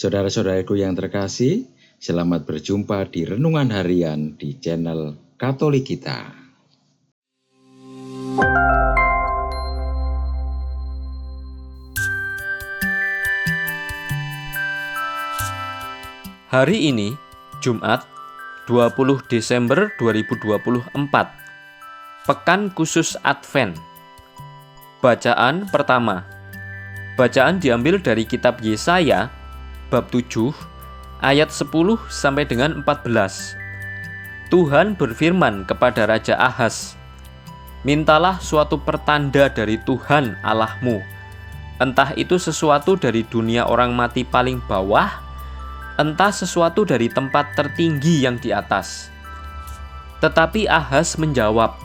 Saudara-saudaraku yang terkasih, selamat berjumpa di Renungan Harian di channel Katolik kita. Hari ini, Jumat, 20 Desember 2024, Pekan Khusus Advent. Bacaan pertama. Bacaan diambil dari kitab Yesaya, bab 7, ayat 10 sampai dengan 14. Tuhan berfirman kepada Raja Ahaz, "Mintalah suatu pertanda dari Tuhan Allahmu, entah itu sesuatu dari dunia orang mati paling bawah, entah sesuatu dari tempat tertinggi yang di atas." Tetapi Ahaz menjawab,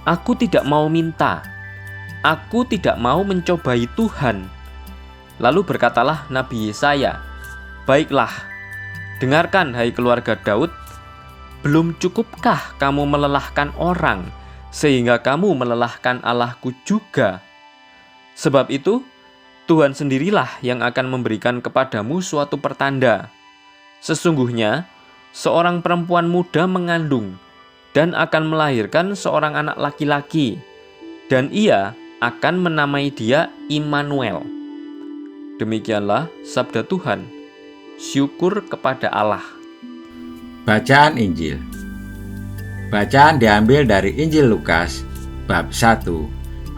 "Aku tidak mau minta, aku tidak mau mencobai Tuhan." Lalu berkatalah Nabi Yesaya, "Baiklah, dengarkan hai keluarga Daud, belum cukupkah kamu melelahkan orang, sehingga kamu melelahkan Allahku juga? Sebab itu, Tuhan sendirilah yang akan memberikan kepadamu suatu pertanda. Sesungguhnya, seorang perempuan muda mengandung dan akan melahirkan seorang anak laki-laki, dan ia akan menamai dia Immanuel." Demikianlah sabda Tuhan. Syukur kepada Allah. Bacaan Injil. Bacaan diambil dari Injil Lukas bab 1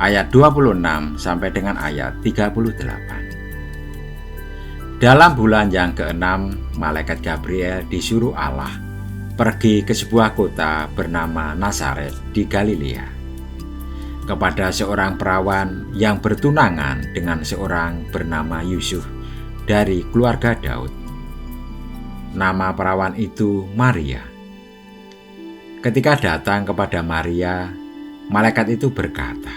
ayat 26 sampai dengan ayat 38. Dalam bulan yang ke-6, malaikat Gabriel disuruh Allah pergi ke sebuah kota bernama Nazaret di Galilea, kepada seorang perawan yang bertunangan dengan seorang bernama Yusuf dari keluarga Daud. Nama perawan itu Maria. Ketika datang kepada Maria, malaikat itu berkata,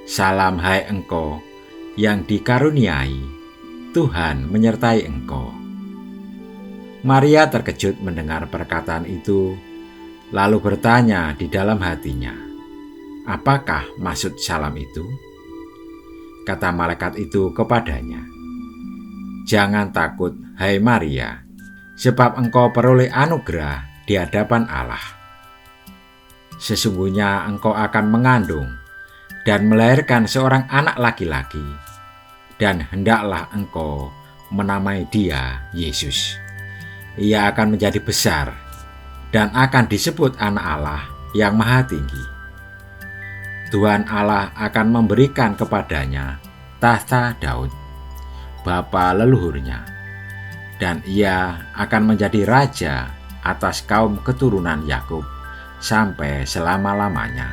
"Salam hai engkau yang dikaruniai, Tuhan menyertai engkau." Maria terkejut mendengar perkataan itu, lalu bertanya di dalam hatinya, "Apakah maksud salam itu?" Kata malaikat itu kepadanya, "Jangan takut, hai Maria, sebab engkau peroleh anugerah di hadapan Allah. Sesungguhnya engkau akan mengandung dan melahirkan seorang anak laki-laki, dan hendaklah engkau menamai dia Yesus. Ia akan menjadi besar dan akan disebut Anak Allah yang Maha Tinggi. Tuhan Allah akan memberikan kepadanya tahta Daud, bapa leluhurnya, dan ia akan menjadi raja atas kaum keturunan Yakub sampai selama-lamanya,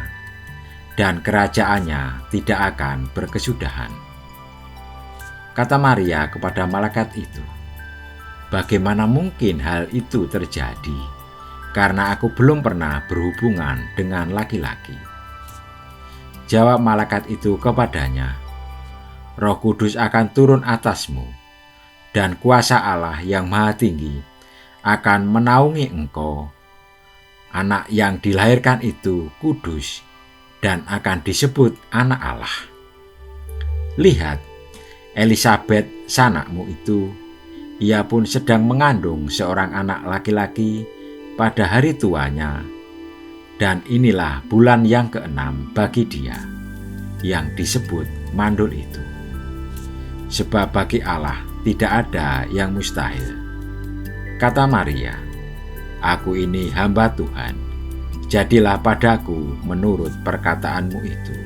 dan kerajaannya tidak akan berkesudahan." Kata Maria kepada malaikat itu, "Bagaimana mungkin hal itu terjadi, karena aku belum pernah berhubungan dengan laki-laki?" Jawab malaikat itu kepadanya, "Roh Kudus akan turun atasmu, dan kuasa Allah yang Maha Tinggi akan menaungi engkau. Anak yang dilahirkan itu kudus dan akan disebut Anak Allah. Lihat, Elisabet sanakmu itu, ia pun sedang mengandung seorang anak laki-laki pada hari tuanya, dan inilah bulan yang ke-6 bagi dia, yang disebut mandul itu. Sebab bagi Allah tidak ada yang mustahil." Kata Maria, "Aku ini hamba Tuhan, jadilah padaku menurut perkataanmu itu."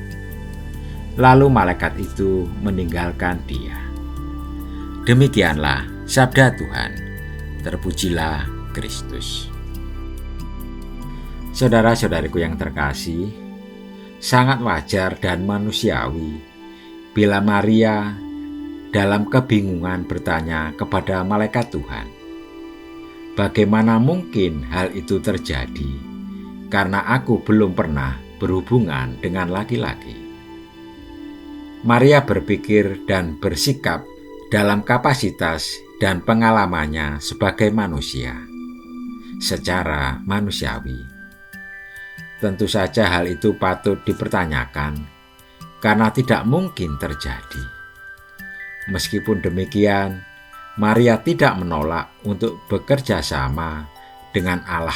Lalu malaikat itu meninggalkan dia. Demikianlah sabda Tuhan. Terpujilah Kristus. Saudara-saudariku yang terkasih, sangat wajar dan manusiawi bila Maria dalam kebingungan bertanya kepada malaikat Tuhan, "Bagaimana mungkin hal itu terjadi, karena aku belum pernah berhubungan dengan laki-laki?" Maria berpikir dan bersikap dalam kapasitas dan pengalamannya sebagai manusia, secara manusiawi. Tentu saja hal itu patut dipertanyakan, karena tidak mungkin terjadi. Meskipun demikian, Maria tidak menolak untuk bekerja sama dengan Allah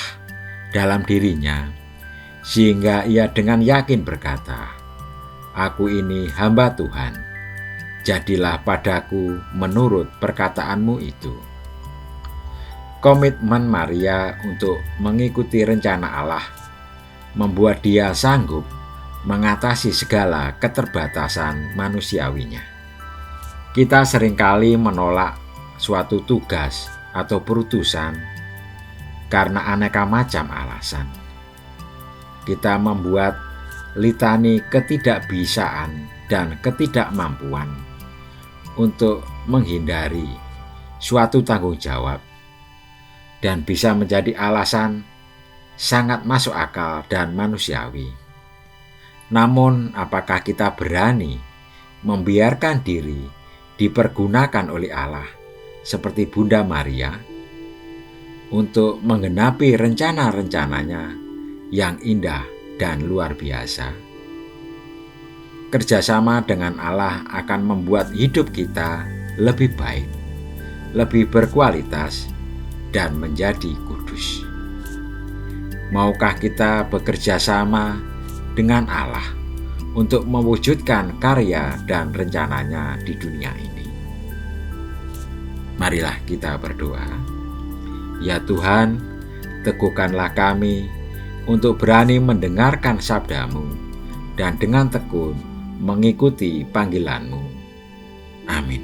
dalam dirinya, sehingga ia dengan yakin berkata, "Aku ini hamba Tuhan, jadilah padaku menurut perkataanmu itu." Komitmen Maria untuk mengikuti rencana Allah membuat dia sanggup mengatasi segala keterbatasan manusiawinya. Kita seringkali menolak suatu tugas atau perutusan karena aneka macam alasan. Kita membuat litani ketidakbisaan dan ketidakmampuan untuk menghindari suatu tanggung jawab, dan bisa menjadi alasan sangat masuk akal dan manusiawi. Namun, apakah kita berani membiarkan diri dipergunakan oleh Allah seperti Bunda Maria untuk menggenapi rencana-rencananya yang indah dan luar biasa? Kerjasama dengan Allah akan membuat hidup kita lebih baik, lebih berkualitas, dan menjadi kudus. Maukah kita bekerja sama dengan Allah untuk mewujudkan karya dan rencananya di dunia ini? Marilah kita berdoa. Ya Tuhan, teguhkanlah kami untuk berani mendengarkan sabda-Mu dan dengan tekun mengikuti panggilan-Mu. Amin.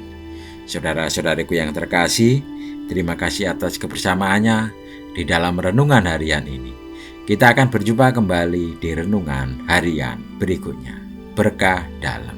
Saudara-saudariku yang terkasih, terima kasih atas kebersamaannya di dalam renungan harian ini. Kita akan berjumpa kembali di renungan harian berikutnya. Berkah dalam.